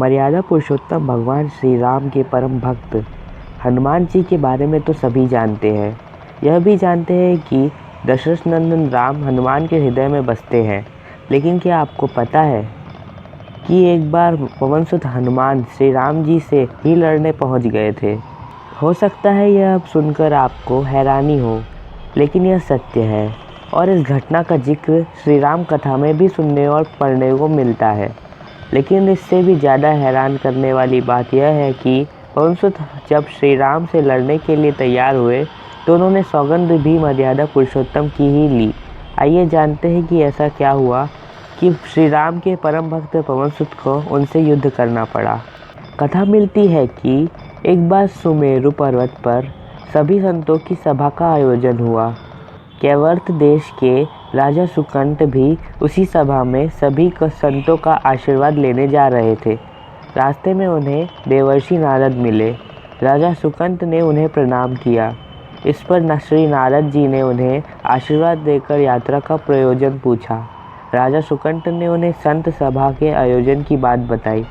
मर्यादा पुरुषोत्तम भगवान श्री राम के परम भक्त हनुमान जी के बारे में तो सभी जानते हैं। यह भी जानते हैं कि दशरथ नंदन राम हनुमान के हृदय में बसते हैं। लेकिन क्या आपको पता है कि एक बार पवनसुत हनुमान श्री राम जी से ही लड़ने पहुंच गए थे। हो सकता है यह अब सुनकर आपको हैरानी हो, लेकिन यह सत्य है और इस घटना का जिक्र श्री राम कथा में भी सुनने और पढ़ने को मिलता है। लेकिन इससे भी ज़्यादा हैरान करने वाली बात यह है कि पवनसुत जब श्री राम से लड़ने के लिए तैयार हुए तो उन्होंने सौगंध भी मर्यादा पुरुषोत्तम की ही ली। आइए जानते हैं कि ऐसा क्या हुआ कि श्री राम के परम भक्त पवनसुत को उनसे युद्ध करना पड़ा। कथा मिलती है कि एक बार सुमेरु पर्वत पर सभी संतों की सभा का आयोजन हुआ। कैवर्त देश के राजा सुकंट भी उसी सभा में सभी संतों का आशीर्वाद लेने जा रहे थे। रास्ते में उन्हें देवर्षि नारद मिले। राजा सुकंट ने उन्हें प्रणाम किया। इस पर श्री नारद जी ने उन्हें आशीर्वाद देकर यात्रा का प्रयोजन पूछा। राजा सुकंट ने उन्हें संत सभा के आयोजन की बात बताई।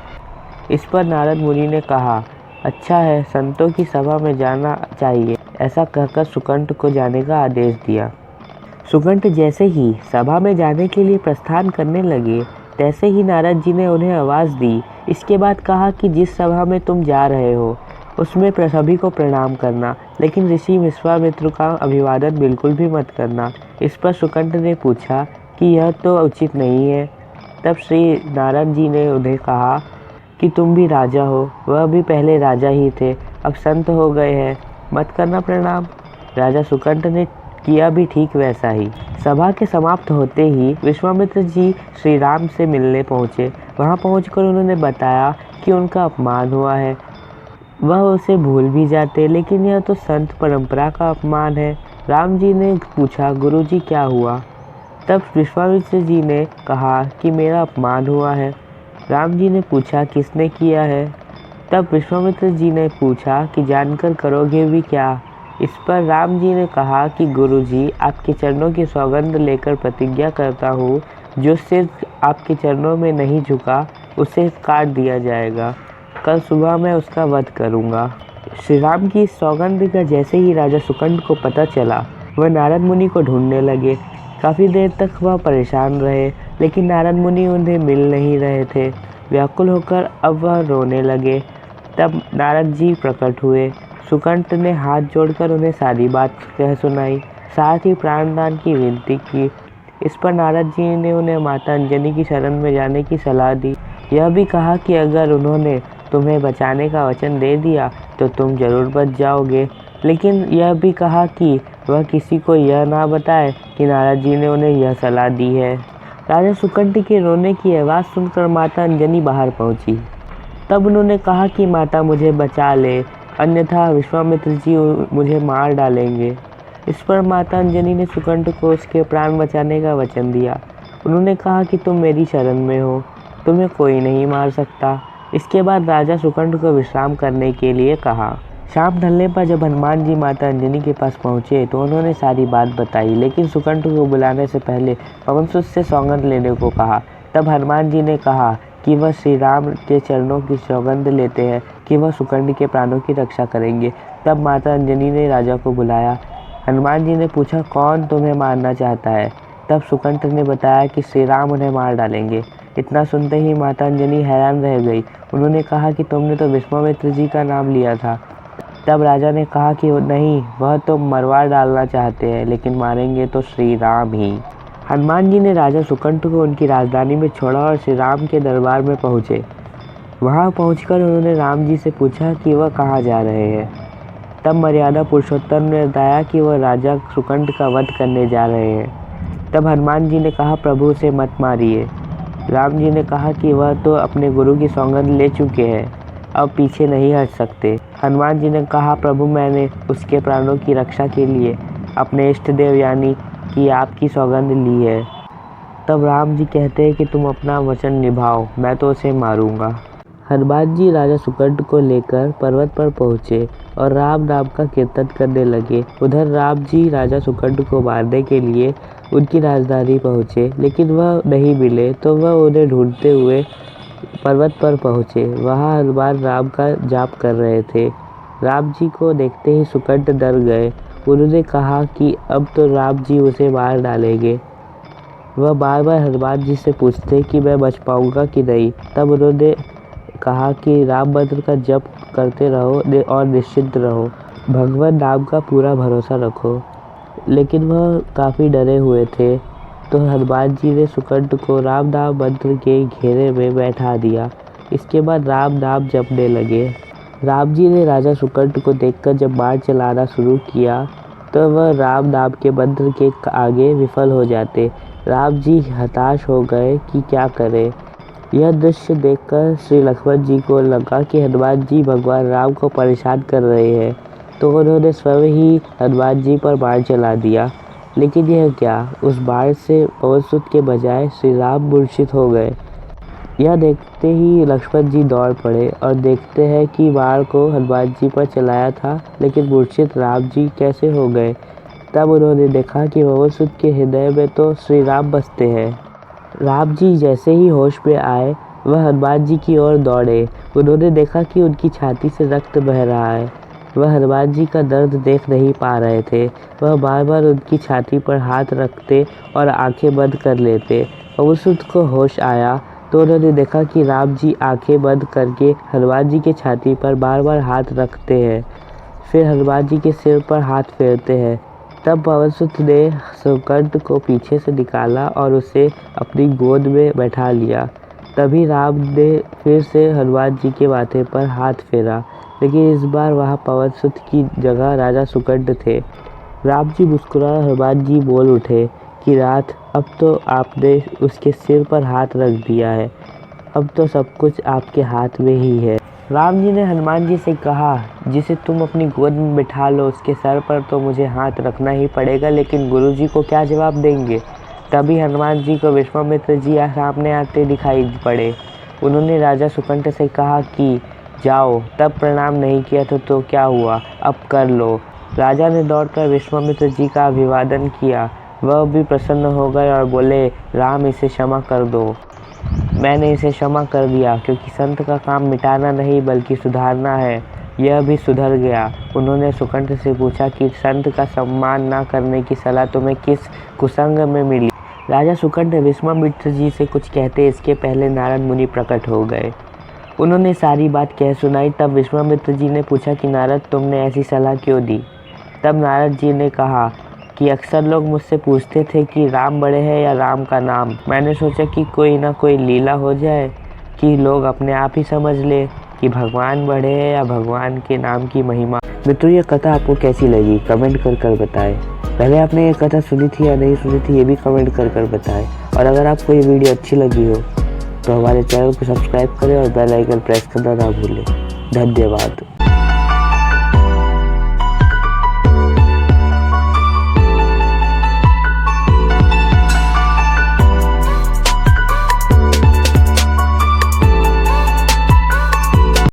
इस पर नारद मुनि ने कहा, अच्छा है, संतों की सभा में जाना चाहिए। ऐसा कहकर सुकंट को जाने का आदेश दिया। सुकंट जैसे ही सभा में जाने के लिए प्रस्थान करने लगे, तैसे ही नारद जी ने उन्हें आवाज़ दी। इसके बाद कहा कि जिस सभा में तुम जा रहे हो उसमें सभी को प्रणाम करना, लेकिन ऋषि विश्वामित्र का अभिवादन बिल्कुल भी मत करना। इस पर सुकंट ने पूछा कि यह तो उचित नहीं है। तब श्री नारद जी ने उन्हें कहा कि तुम भी राजा हो, वह भी पहले राजा ही थे, अब संत हो गए हैं, मत करना प्रणाम। राजा सुकंट ने किया भी ठीक वैसा ही। सभा के समाप्त होते ही विश्वामित्र जी श्री राम से मिलने पहुँचे। वहाँ पहुँचकर उन्होंने बताया कि उनका अपमान हुआ है। वह उसे भूल भी जाते, लेकिन यह तो संत परंपरा का अपमान है। राम जी ने पूछा, गुरुजी क्या हुआ? तब विश्वामित्र जी ने कहा कि मेरा अपमान हुआ है। राम जी ने पूछा, किसने किया है? तब विश्वामित्र जी ने पूछा कि जानकर करोगे भी क्या? इस पर राम जी ने कहा कि गुरुजी, आपके चरणों की सौगंध लेकर प्रतिज्ञा करता हूँ, जो सिर आपके चरणों में नहीं झुका उसे काट दिया जाएगा। कल सुबह मैं उसका वध करूँगा। श्री राम की इस सौगंध का जैसे ही राजा सुकंट को पता चला, वह नारद मुनि को ढूंढने लगे। काफ़ी देर तक वह परेशान रहे, लेकिन नारद मुनि उन्हें मिल नहीं रहे थे। व्याकुल होकर अब वह रोने लगे। तब नारद जी प्रकट हुए। सुकंट ने हाथ जोड़कर उन्हें सारी बात कह सुनाई, साथ ही प्राणदान की विनती की। इस पर नारद जी ने उन्हें माता अंजनी की शरण में जाने की सलाह दी। यह भी कहा कि अगर उन्होंने तुम्हें बचाने का वचन दे दिया तो तुम जरूर बच जाओगे, लेकिन यह भी कहा कि वह किसी को यह ना बताए कि नारद जी ने उन्हें यह सलाह दी है। राजा सुकंट के रोने की आवाज़ सुनकर माता अंजनी बाहर पहुंची। तब उन्होंने कहा कि माता मुझे बचा ले, अन्यथा विश्वामित्र जी मुझे मार डालेंगे। इस पर माता अंजनी ने सुकंट को उसके प्राण बचाने का वचन दिया। उन्होंने कहा कि तुम मेरी शरण में हो, तुम्हें कोई नहीं मार सकता। इसके बाद राजा सुकंट को विश्राम करने के लिए कहा। शाम ढलने पर जब हनुमान जी माता अंजनी के पास पहुँचे तो उन्होंने सारी बात बताई, लेकिन सुकंट को बुलाने से पहले पवनसुत से सौगंध लेने को कहा। तब हनुमान जी ने कहा कि वह श्री राम के चरणों की सौगंध लेते हैं कि वह सुकंट के प्राणों की रक्षा करेंगे। तब माता अंजनी ने राजा को बुलाया। हनुमान जी ने पूछा, कौन तुम्हें मारना चाहता है? तब सुकंट ने बताया कि श्री राम उन्हें मार डालेंगे। इतना सुनते ही माता अंजनी हैरान रह गई। उन्होंने कहा कि तुमने तो विश्वामित्र जी का नाम लिया था। तब राजा ने कहा कि नहीं, वह तो मरवा डालना चाहते हैं, लेकिन मारेंगे तो श्री राम ही। हनुमान जी ने राजा सुकंट को उनकी राजधानी में छोड़ा और श्री राम के दरबार में पहुँचे। वहाँ पहुँचकर उन्होंने राम जी से पूछा कि वह कहाँ जा रहे हैं। तब मर्यादा पुरुषोत्तम ने बताया कि वह राजा सुकंट का वध करने जा रहे हैं। तब हनुमान जी ने कहा, प्रभु उसे मत मारिए। राम जी ने कहा कि वह तो अपने गुरु की सौगंध ले चुके हैं, अब पीछे नहीं हट सकते। हनुमान जी ने कहा, प्रभु मैंने उसके प्राणों की रक्षा के लिए अपने इष्ट देव यानी कि आपकी सौगंध ली है। तब राम जी कहते हैं कि तुम अपना वचन निभाओ, मैं तो उसे मारूंगा। हनुमान जी राजा सुकंट को लेकर पर्वत पर पहुँचे और राम नाम का कीर्तन करने लगे। उधर राम जी राजा सुकंट को मारने के लिए उनकी राजधानी पहुँचे, लेकिन वह नहीं मिले तो वह उन्हें ढूंढते हुए पर्वत पर पहुँचे। वहाँ हनुमान राम का जाप कर रहे थे। राम जी को देखते ही सुकंठ डर गए। उन्होंने कहा कि अब तो राम जी उसे मार डालेंगे। वह बार बार हनुमान जी से पूछते कि मैं बच पाऊंगा कि नहीं। तब उन्होंने कहा कि राम मंत्र का जप करते रहो और निश्चिंत रहो, भगवान नाम का पूरा भरोसा रखो। लेकिन वह काफ़ी डरे हुए थे, तो हनुमान जी ने सुकंठ को राम नाम मंत्र के घेरे में बैठा दिया। इसके बाद राम नाम जपने लगे। राम जी ने राजा सुकंठ को देखकर जब बाण चलाना शुरू किया तो वह राम नाम के मंत्र के आगे विफल हो जाते। राम जी हताश हो गए कि क्या करें। यह दृश्य देखकर श्री लक्ष्मण जी को लगा कि हनुमान जी भगवान राम को परेशान कर रहे हैं, तो उन्होंने स्वयं ही हनुमान जी पर बाण चला दिया। लेकिन यह क्या, उस बाण से पवनसुत के बजाय श्री राम मूर्छित हो गए। यह देखते ही लक्ष्मण जी दौड़ पड़े और देखते हैं कि बाण को हनुमान जी पर चलाया था, लेकिन मूर्छित राम जी कैसे हो गए। तब उन्होंने देखा कि पवनसुत के हृदय में तो श्री राम बसते हैं। राम जी जैसे ही होश में आए, वह हनुमान जी की ओर दौड़े। उन्होंने देखा कि उनकी छाती से रक्त बह रहा है। वह हनुमान जी का दर्द देख नहीं पा रहे थे। वह बार बार उनकी छाती पर हाथ रखते और आंखें बंद कर लेते। पवनसुत को होश आया तो उन्होंने देखा कि राम जी आंखें बंद करके हनुमान जी के छाती पर बार बार हाथ रखते हैं, फिर हनुमान जी के सिर पर हाथ फेरते हैं। तब पवनसुत ने सुकंठ को पीछे से निकाला और उसे अपनी गोद में बैठा लिया। तभी राम ने फिर से हनुमान जी के माथे पर हाथ फेरा, लेकिन इस बार वहाँ पवनसुत की जगह राजा सुकंठ थे। राम जी मुस्कुराए हनुमान जी बोल उठे कि नाथ, अब तो आपने उसके सिर पर हाथ रख दिया है, अब तो सब कुछ आपके हाथ में ही है। राम जी ने हनुमान जी से कहा, जिसे तुम अपनी गोद में बिठा लो उसके सर पर तो मुझे हाथ रखना ही पड़ेगा, लेकिन गुरु जी को क्या जवाब देंगे। तभी हनुमान जी को विश्वामित्र जी सामने आते दिखाई पड़े। उन्होंने राजा सुकंठ से कहा कि जाओ, तब प्रणाम नहीं किया तो क्या हुआ, अब कर लो। राजा ने दौड़कर विश्वामित्र जी का अभिवादन किया। वह भी प्रसन्न हो गए और बोले, राम, इसे क्षमा कर दो। मैंने इसे क्षमा कर दिया, क्योंकि संत का काम मिटाना नहीं बल्कि सुधारना है। यह भी सुधर गया। उन्होंने सुकंठ से पूछा कि संत का सम्मान न करने की सलाह तुम्हें किस कुसंग में मिली। राजा सुकंठ विश्वामित्र जी से कुछ कहते इसके पहले नारद मुनि प्रकट हो गए। उन्होंने सारी बात कह सुनाई। तब विश्वामित्र जी ने पूछा कि नारद, तुमने ऐसी सलाह क्यों दी। तब नारद जी ने कहा कि अक्सर लोग मुझसे पूछते थे कि राम बड़े हैं या राम का नाम। मैंने सोचा कि कोई ना कोई लीला हो जाए कि लोग अपने आप ही समझ ले कि भगवान बड़े हैं या भगवान के नाम की महिमा। मित्रों, ये कथा आपको कैसी लगी कमेंट कर बताएं। पहले आपने ये कथा सुनी थी या नहीं सुनी थी, ये भी कमेंट कर बताएं। और अगर आपको ये वीडियो अच्छी लगी हो तो हमारे चैनल को सब्सक्राइब करें और बेल आइकन प्रेस करना ना भूलें। धन्यवाद।